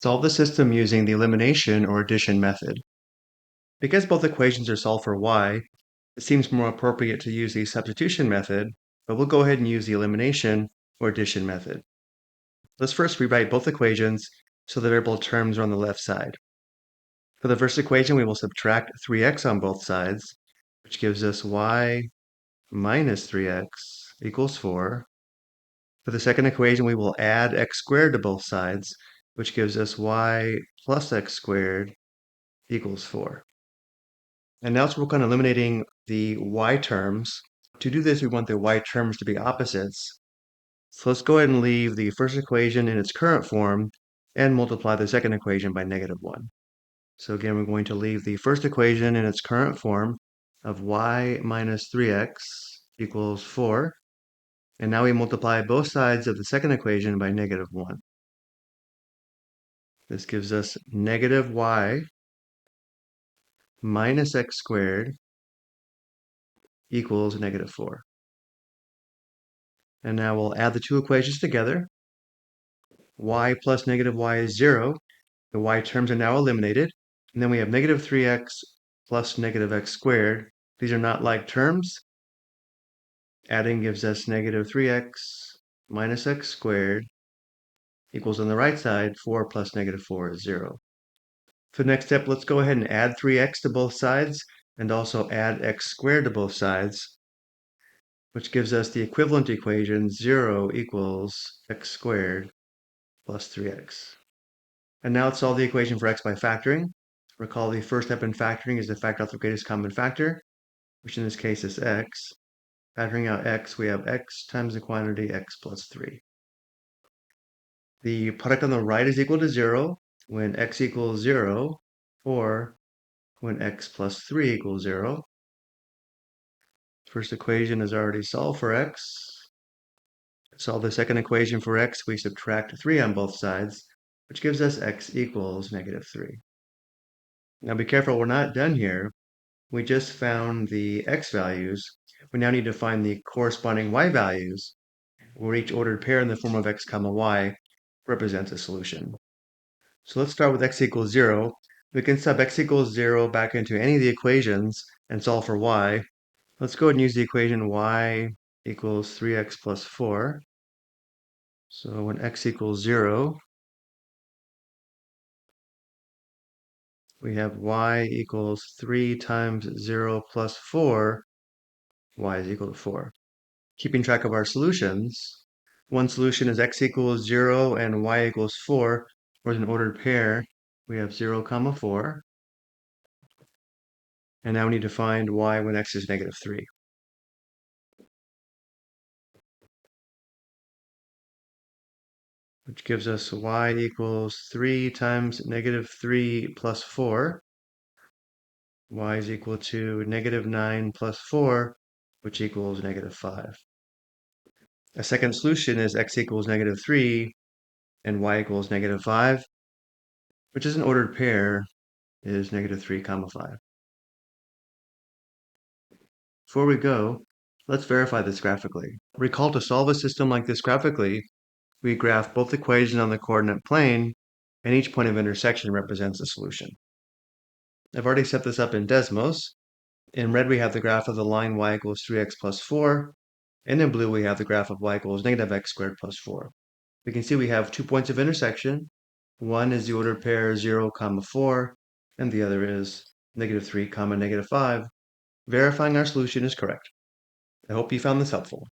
Solve the system using the elimination or addition method. Because both equations are solved for y, it seems more appropriate to use the substitution method, but we'll go ahead and use the elimination or addition method. Let's first rewrite both equations so the variable terms are on the left side. For the first equation, we will subtract 3x on both sides, which gives us y minus 3x equals 4. For the second equation, we will add x squared to both sides, which gives us y plus x squared equals 4. And now let's work on eliminating the y terms. To do this, we want the y terms to be opposites. So let's go ahead and leave the first equation in its current form and multiply the second equation by -1. So again, we're going to leave the first equation in its current form of y minus 3x equals 4. And now we multiply both sides of the second equation by -1. This gives us negative y minus x squared equals -4. And now we'll add the two equations together. Y plus negative y is 0. The y terms are now eliminated. And then we have negative 3x plus negative x squared. These are not like terms. Adding gives us negative 3x minus x squared equals on the right side 4 plus -4 is 0. For the next step, let's go ahead and add 3x to both sides and also add x squared to both sides, which gives us the equivalent equation 0 equals x squared plus 3x. And now let's solve the equation for x by factoring. Recall the first step in factoring is to factor out the greatest common factor, which in this case is x. Factoring out x, we have x times the quantity x plus 3. The product on the right is equal to 0 when x equals 0, or when x plus 3 equals 0. First equation is already solved for x. To solve the second equation for x, we subtract 3 on both sides, which gives us x equals -3. Now be careful, we're not done here. We just found the x values. We now need to find the corresponding y values, where each ordered pair in the form of x comma y represents a solution. So let's start with x equals 0. We can sub x equals 0 back into any of the equations and solve for y. Let's go ahead and use the equation y equals 3x plus 4. So when x equals 0, we have y equals 3 times 0 plus 4. Y is equal to 4. Keeping track of our solutions, one solution is x equals 0 and y equals 4, or an ordered pair. We have 0, comma 4. And now we need to find y when x is -3. Which gives us y equals 3 times -3 plus 4. Y is equal to -9 plus 4, which equals -5. A second solution is x equals -3 and y equals -5, which is an ordered pair, is -3, comma 5. Before we go, let's verify this graphically. Recall, to solve a system like this graphically, we graph both equations on the coordinate plane, and each point of intersection represents a solution. I've already set this up in Desmos. In red, we have the graph of the line y equals 3x plus 4, and in blue, we have the graph of y equals -x squared plus 4. We can see we have 2 points of intersection. One is the ordered pair 0, comma 4, and the other is -3, comma -5, verifying our solution is correct. I hope you found this helpful.